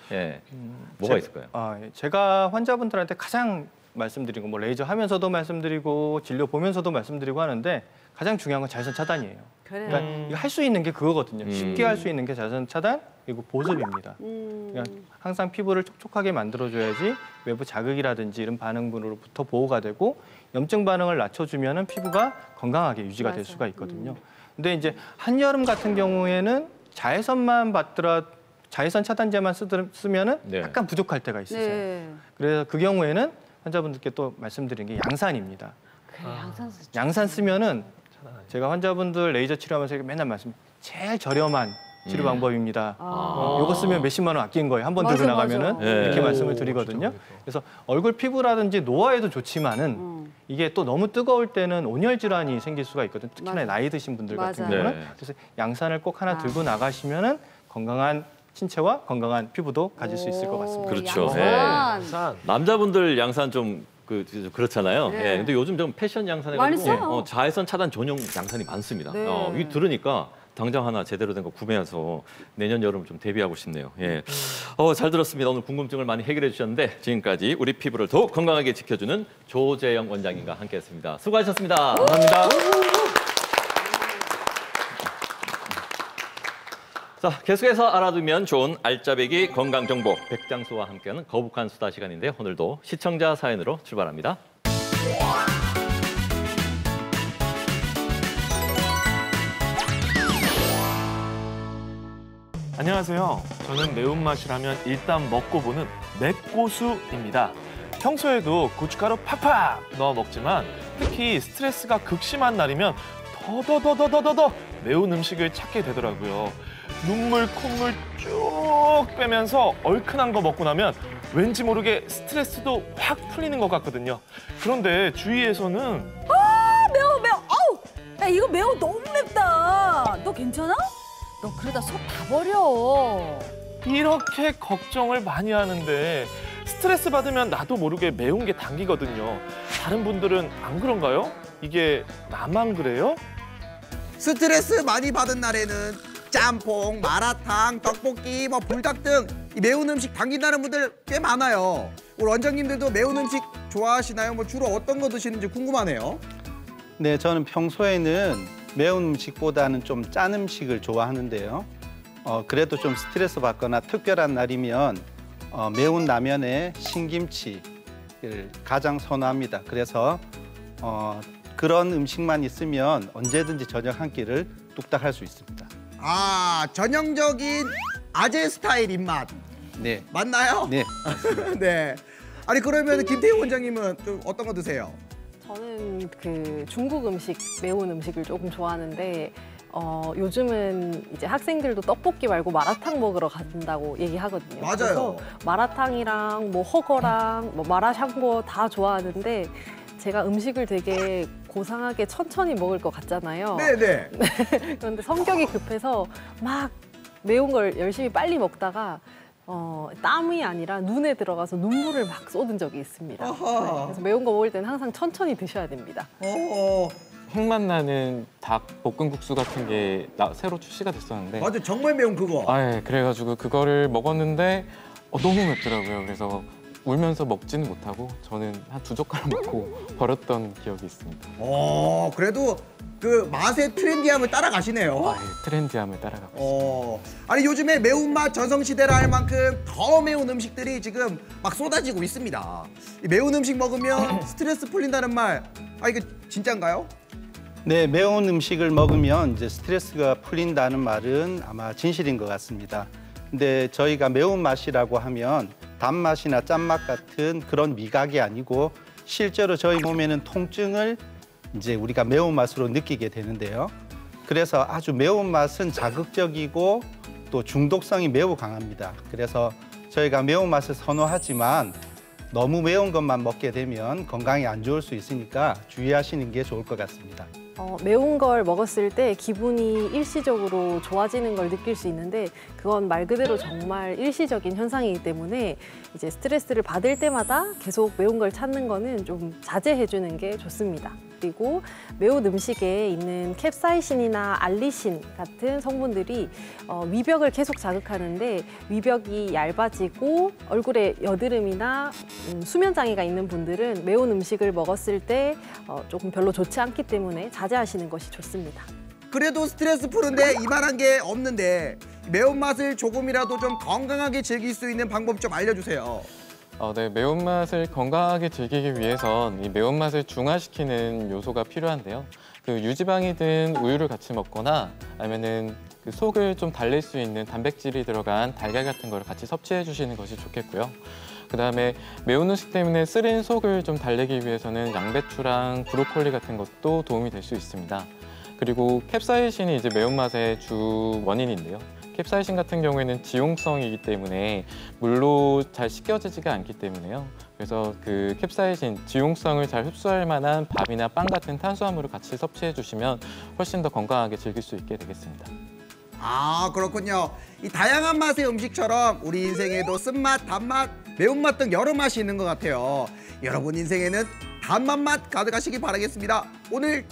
뭐가 있을까요? 제가 환자분들한테 가장 말씀드리고 뭐 레이저 하면서도 말씀드리고 진료 보면서도 말씀드리고 하는데 가장 중요한 건 자외선 차단이에요. 그래. 그러니까 이거 할 수 있는 게 그거거든요. 쉽게 할 수 있는 게 자외선 차단 그리고 보습입니다. 그러니까 항상 피부를 촉촉하게 만들어줘야지 외부 자극이라든지 이런 반응으로부터 보호가 되고 염증 반응을 낮춰주면은 피부가 건강하게 유지가 될 수가 있거든요. 근데 이제 한여름 같은 경우에는 자외선만 받더라 자외선 차단제만 쓰면은 약간 부족할 때가 있으세요. 네. 그래서 그 경우에는 환자분들께 또 말씀드린 게 양산입니다. 그래, 양산 쓰죠. 양산 쓰면은 제가 환자분들 레이저 치료하면서 맨날 제일 저렴한 치료 방법입니다. 요거 쓰면 몇십만 원 아낀 거예요. 한 번 들고 나가면은 이렇게 말씀을 드리거든요. 그래서 얼굴 피부라든지 노화에도 좋지만은 이게 또 너무 뜨거울 때는 온열 질환이 생길 수가 있거든요. 특히나 나이 드신 분들 같은 경우는. 그래서 양산을 꼭 하나 들고 나가시면은 건강한 신체와 건강한 피부도 가질 수 있을 것 같습니다. 그렇죠. 남자분들 양산 좀 그렇잖아요. 네. 예, 근데 요즘 좀 패션 양산에 많이 가지고 써요. 자외선 차단 전용 양산이 많습니다. 네. 이 들으니까 당장 하나 제대로 된 거 구매해서 내년 여름 좀 대비하고 싶네요. 예. 잘 들었습니다. 오늘 궁금증을 많이 해결해 주셨는데 지금까지 우리 피부를 더욱 건강하게 지켜주는 조재영 원장님과 함께했습니다. 수고하셨습니다. 감사합니다. 자, 계속해서 알아두면 좋은 알짜배기 건강 정보 백장수와 함께하는 거북한 수다 시간인데요. 오늘도 시청자 사연으로 출발합니다. 안녕하세요. 저는 매운맛이라면 일단 먹고 보는 맵고수입니다. 평소에도 고춧가루 팍팍 넣어 먹지만 특히 스트레스가 극심한 날이면 더더더더더더 매운 음식을 찾게 되더라고요. 눈물, 콧물 쭉 빼면서 얼큰한 거 먹고 나면 왠지 모르게 스트레스도 확 풀리는 것 같거든요. 그런데 주위에서는 매워. 아우! 야, 이거 매워 너무 맵다. 너 괜찮아? 너 그러다 속 다 버려. 이렇게 걱정을 많이 하는데 스트레스 받으면 나도 모르게 매운 게 당기거든요. 다른 분들은 안 그런가요? 이게 나만 그래요? 스트레스 많이 받은 날에는 짬뽕, 마라탕, 떡볶이, 불닭 등 이 매운 음식 당긴다는 분들 꽤 많아요. 우리 원장님들도 매운 음식 좋아하시나요? 주로 어떤 거 드시는지 궁금하네요. 네, 저는 평소에는 매운 음식보다는 좀 짠 음식을 좋아하는데요. 그래도 좀 스트레스 받거나 특별한 날이면 매운 라면에 신김치를 가장 선호합니다. 그래서 그런 음식만 있으면 언제든지 저녁 한 끼를 뚝딱 할 수 있습니다. 아, 전형적인 아재 스타일 입맛. 네. 맞나요? 네. 네. 아니 그러면 김태희 원장님은 좀 어떤 거 드세요? 저는 그 중국 음식, 매운 음식을 조금 좋아하는데 요즘은 이제 학생들도 떡볶이 말고 마라탕 먹으러 간다고 얘기하거든요. 맞아요. 그래서 마라탕이랑 뭐 허거랑 뭐 마라샹궈 다 좋아하는데 제가 음식을 되게 고상하게 천천히 먹을 것 같잖아요. 네네. 그런데 성격이 급해서 막 매운 걸 열심히 빨리 먹다가 땀이 아니라 눈에 들어가서 눈물을 막 쏟은 적이 있습니다. 네, 그래서 매운 거 먹을 때는 항상 천천히 드셔야 됩니다. 향맛 나는 닭 볶음국수 같은 게 새로 출시가 됐었는데 맞아, 정말 매운 그거. 예, 그래가지고 그거를 먹었는데 너무 맵더라고요. 그래서 울면서 먹지는 못하고 저는 한 2젓가락 먹고 버렸던 기억이 있습니다. 그래도 그 맛의 트렌디함을 따라가시네요. 트렌디함을 따라가고 있습니다. 아니 요즘에 매운맛 전성시대라 할 만큼 더 매운 음식들이 지금 막 쏟아지고 있습니다. 이 매운 음식 먹으면 스트레스 풀린다는 말, 이게 진짜인가요? 네, 매운 음식을 먹으면 이제 스트레스가 풀린다는 말은 아마 진실인 것 같습니다. 근데 저희가 매운맛이라고 하면 단맛이나 짠맛 같은 그런 미각이 아니고 실제로 저희 몸에는 통증을 이제 우리가 매운맛으로 느끼게 되는데요. 그래서 아주 매운맛은 자극적이고 또 중독성이 매우 강합니다. 그래서 저희가 매운맛을 선호하지만 너무 매운 것만 먹게 되면 건강에 안 좋을 수 있으니까 주의하시는 게 좋을 것 같습니다. 매운 걸 먹었을 때 기분이 일시적으로 좋아지는 걸 느낄 수 있는데 그건 말 그대로 정말 일시적인 현상이기 때문에 이제 스트레스를 받을 때마다 계속 매운 걸 찾는 거는 좀 자제해 주는 게 좋습니다. 그리고 매운 음식에 있는 캡사이신이나 알리신 같은 성분들이 위벽을 계속 자극하는데 위벽이 얇아지고 얼굴에 여드름이나 수면 장애가 있는 분들은 매운 음식을 먹었을 때 조금 별로 좋지 않기 때문에 자제하시는 것이 좋습니다. 그래도 스트레스 푸는데 이만한 게 없는데 매운맛을 조금이라도 좀 건강하게 즐길 수 있는 방법 좀 알려주세요. 네, 매운맛을 건강하게 즐기기 위해선 이 매운맛을 중화시키는 요소가 필요한데요. 그 유지방이든 우유를 같이 먹거나 아니면은 그 속을 좀 달랠 수 있는 단백질이 들어간 달걀 같은 거를 같이 섭취해 주시는 것이 좋겠고요. 그다음에 매운 음식 때문에 쓰린 속을 좀 달래기 위해서는 양배추랑 브로콜리 같은 것도 도움이 될 수 있습니다. 그리고 캡사이신이 이제 매운맛의 주 원인인데요. 캡사이신 같은 경우에는 지용성이기 때문에 물로 잘 씻겨지지가 않기 때문에요. 그래서 그 캡사이신, 지용성을 잘 흡수할 만한 밥이나 빵 같은 탄수화물을 같이 섭취해 주시면 훨씬 더 건강하게 즐길 수 있게 되겠습니다. 그렇군요. 이 다양한 맛의 음식처럼 우리 인생에도 쓴맛, 단맛, 매운맛 등 여러 맛이 있는 것 같아요. 여러분 인생에는 단맛 가득하시기 바라겠습니다. 오늘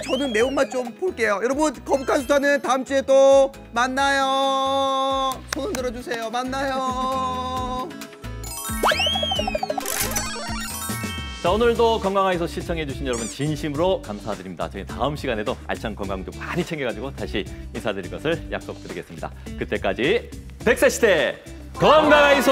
저는 매운맛 좀 볼게요. 여러분 거북한 수다는 다음 주에 또 만나요. 손 흔들어 주세요. 만나요. 자, 오늘도 건강하이소 시청해주신 여러분 진심으로 감사드립니다. 저희 다음 시간에도 알찬 건강 좀 많이 챙겨가지고 다시 인사드릴 것을 약속드리겠습니다. 그때까지 100세 시대 건강하이소!